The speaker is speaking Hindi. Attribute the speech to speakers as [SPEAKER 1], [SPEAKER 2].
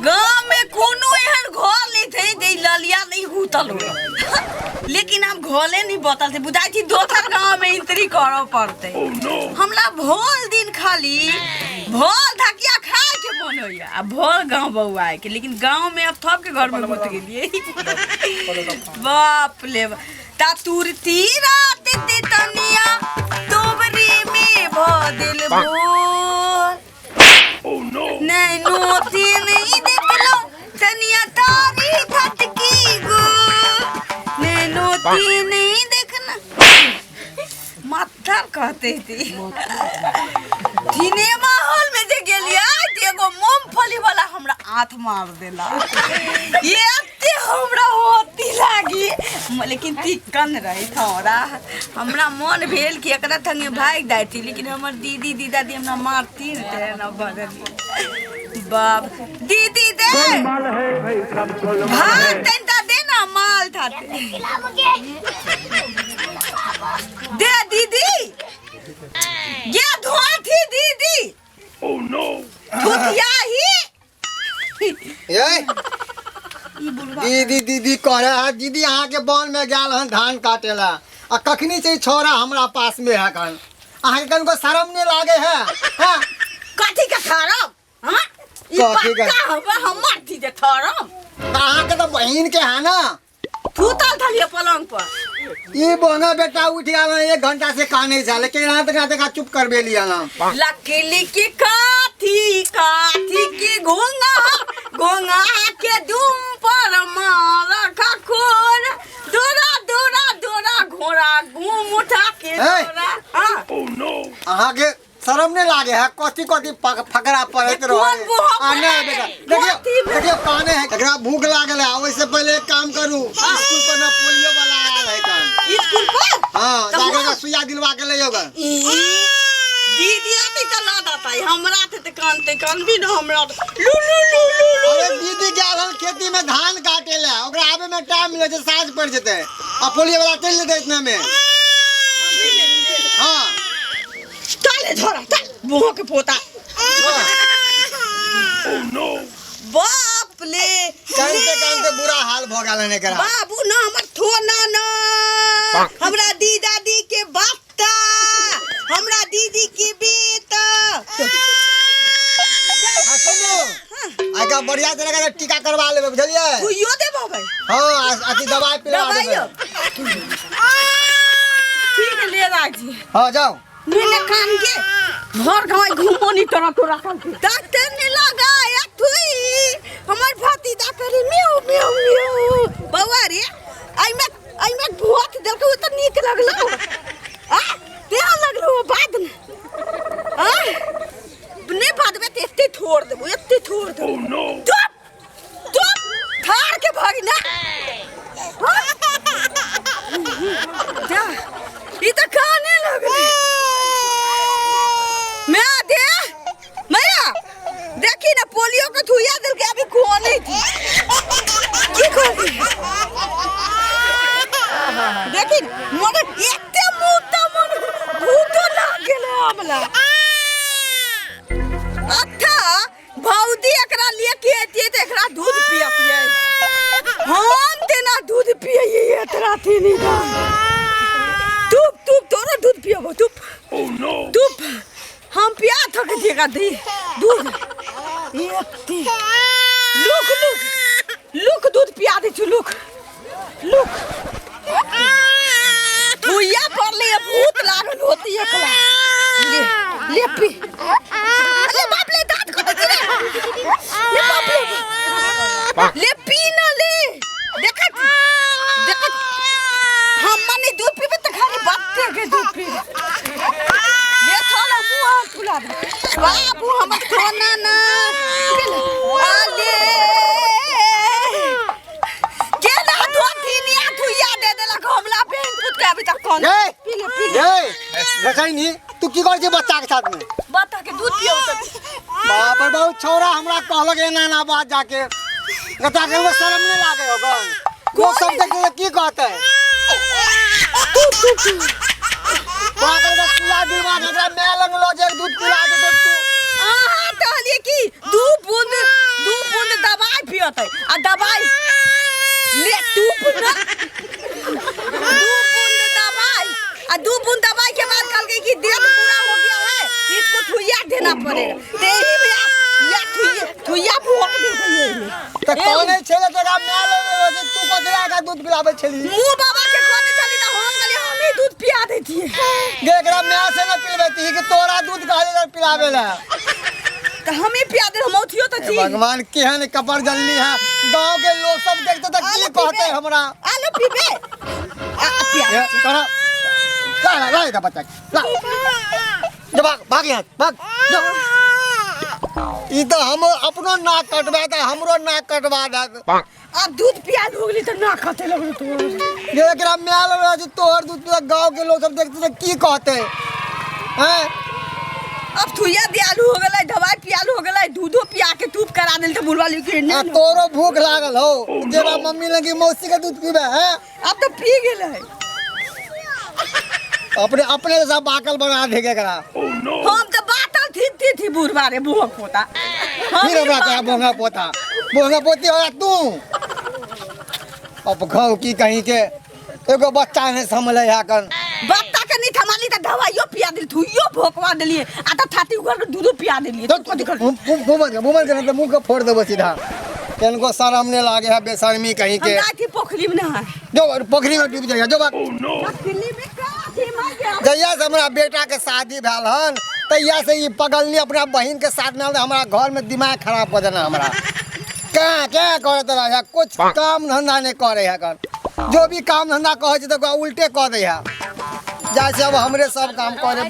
[SPEAKER 1] गांव में कोनो एहन घर नहीं थे जे ललिया नहीं हुतल हो लेकिन हम घोले नहीं बोतल थे बुझाई थी दोसर गांव में इंतरी करो पड़ते हमरा भोल दिन खाली भोल धकिया खाए के मन होया आ भोल गांव बउआ के लेकिन गांव में अब थप के घर में घुस गेलिए बाप ले ता तुरती रात ते तनिया तोबरी में भदिल बोल नहीं नोती नहीं देखलो तनिया तारी फटकी गो नहीं नोती नहीं देखना माथा कहते थी सिनेमा हॉल में जे गेलिया एगो मूंगफली वाला हमरा हाथ मार देला ये अत्ते हमरा होती लागी लेकिन तिकन रही थोड़ा हमरा मन भेल कि एकरा संगे भाग जाती लेकिन हमर दीदी दीदादी हमरा मारती थे ना बदली बाप दीदी दे भाग तंता दे ना माल था दे दीदी ये धोआ थी दीदी ओह नो धुतिया ही
[SPEAKER 2] दीदी दीदी कह दीदी अहाँ के वन में गल हन धान काटेला आ कखनी से छोरा हमरा पास में है कन अहाँ के कनको शर्म नहीं लागे है हां
[SPEAKER 1] कथी के खराब हां ई पक्का हवा हमर थी जे खराब
[SPEAKER 2] अहाँ के तो बहन के है ना
[SPEAKER 1] फूटल थलिए पलंग पर
[SPEAKER 2] ये बोंगा बेटा उठ गया 1 घंटा से काने जा लेकिन रात का चुप कर बे लिया ना
[SPEAKER 1] लकीली की काथी की घोंगा के दुम पर मार खखोर दोरा घोड़ा घूम उठा के दोरा हां ओह नो
[SPEAKER 2] अहाँ के शर्म नहीं लागे है कथी फकरा पड़त रहो आने बेटा देखियो काने है एकरा भूख लागल है ओइसे पहले एक काम करू स्कूल पर ना पोलियो वाला आयल है कान
[SPEAKER 1] स्कूल पर
[SPEAKER 2] हां जाके का सुइया दिलवा के ले जाओगा
[SPEAKER 1] दीदी आती चला दाता हमरा ते कान भी न हमरा लू
[SPEAKER 2] अरे दीदी गेल हन खेती में धान काटे ले ओकरा आवे में टाइम मिले छै साँझ पड़ जेते आ पोलियो वाला चल दे इतना में हां
[SPEAKER 1] चले छोरा चल मुंह के पोता ओह नो बाप ले
[SPEAKER 2] कांते बुरा हाल भ गेल ने करा
[SPEAKER 1] बाबू ना हमर थोना ना हमरा दी दादी के बाता हमरा दीदी के बेटा आका
[SPEAKER 2] बढ़िया से लगा टीका करवा लेबे बुझलिए
[SPEAKER 1] कुइयो देबो भाई
[SPEAKER 2] हां अति दवाई पिला देबे
[SPEAKER 1] ठीक है ले राजी
[SPEAKER 2] हां जाओ
[SPEAKER 1] मैंने कान के घर गांव घूमो नहीं तोरा डॉक्टर ने लगा एक थुई हमर भतीजा करे म्याऊ म्याऊ म्याऊ बउआ रे आई में भूत देलके त नीक लगलो आ केहन लगलो बाद में आ ने बाद में एते छोड़ देबो ओह नो चुप खाड़ के भागी ना जा ई त खाने लगली देखी ना पोलियो का थुइया दिल के अभी कौन नहीं थी की कोई देखी मोने एकते मुंह मन भूत लाग गेले हमला अच्छा भौदी एकरा लिए के एतिए त एकरा दूध पिए हम तेना दूध पिए एकरा थी नहीं ना तुप तोरा दूध पियो तुप ओह नो तुप हम पिया थक देगा दी दूध एकती लुक दूध पिया दे छु लुक भुइया पर ले भूत लागल होती एकला ले पी अरे बाप ले दांत को दे ले बाप ले पी ना ले देखत हम मने दूध पीबे त खाली बात के दूध पी ले थोड़ा मुंह खुला दे बाबू हम सोना ना आले के ना दो दिनिया थुइया दे देला हमला पे पुत के अभी तक कौन पी ले
[SPEAKER 2] रखाई नहीं तू की कर जे बच्चा के साथ में
[SPEAKER 1] बता के दूध पियो त
[SPEAKER 2] बाप रे बहुत छोरा हमरा कहलक ना बात जाके गता के शर्म नहीं लागे होगा को सब देख के की कहते पागल का पिला दिलवा एकरा मैं लंग लो जे दूध पिला दे तू
[SPEAKER 1] हां कहलिए कि दू बूंद पियत है आ दवाई ले 2 बूंद दवाई आ 2 बूंद दवाई के बाद कल के कि देह पूरा हो गया है इसको थुइया देना पड़ेगा तेरी में या थुइया भोग दे गई
[SPEAKER 2] तो कौन छेले तेरा मैं ले तू को का दूध पिलावे छली
[SPEAKER 1] मुंह बाबा के कोने चली तो हम गली हम ही दूध पिया देती है
[SPEAKER 2] एकरा मैं से न पिलबेती कि तोरा दूध काहे पिलावे ला
[SPEAKER 1] तो हम ही पिया दे हम उठियो तो जी
[SPEAKER 2] भगवान केहन कपर जलनी है गांव के लोग सब देखते तो की कहते हमरा
[SPEAKER 1] आलो पीबे पिया
[SPEAKER 2] तोरा ला दा बच्चा ला जो भाग यहाँ भाग जो ई तो हम अपनो नाक कटवा दा हमरो नाक कटवा दा
[SPEAKER 1] अब दूध पिया होगली तो ना खाते लगलो तो
[SPEAKER 2] एकरा म्याल में तोहर दूध गांव के लोग सब देखते तो की कहते हैं
[SPEAKER 1] अब थुइया दियालू हो गलै दवाई पियालू हो गलै दूधो पिया के तूप करा देल त बुलवा ली के
[SPEAKER 2] आ तोरो भूख लागल हो जेबा मम्मी लगी मौसी के दूध पीबे हैं
[SPEAKER 1] अब तो पी गेलै
[SPEAKER 2] अपने सब बाकल बना देगे करा
[SPEAKER 1] हम तो बाटल थी बुढ़वा रे बुढ़ पोता
[SPEAKER 2] फिर हमरा कहा बोंगा पोती हो तू अब गाँव की कहीं के एगो बच्चा ने संभले है कन
[SPEAKER 1] बत्ता के नहीं थमाली त दवाइयो पिया दिल थुइयो भोकवा देलिए आ त थाती उगर के दूधो पिया देलिए तो कथि कर
[SPEAKER 2] घूमन के मुंह को फोड़ देबो सीधा इनको शर्म ने लागे है बेशर्मी कहीं के
[SPEAKER 1] हम थी पोखरी में नहा
[SPEAKER 2] जो पोखरी में डूब जाएगा जो
[SPEAKER 1] पोखरी में का थी मर गया
[SPEAKER 2] जहिया से हमरा बेटा के शादी भेल हन तहिया से ये पगलनी अपना बहन के साथ में हमारा घर में दिमाग खराब कर देना हमरा क्या करत रहा कुछ काम धंधा नहीं करे है कन जो भी काम धंधा कहे तो उल्टे कह दे है जैसे अब हमरे सब काम करे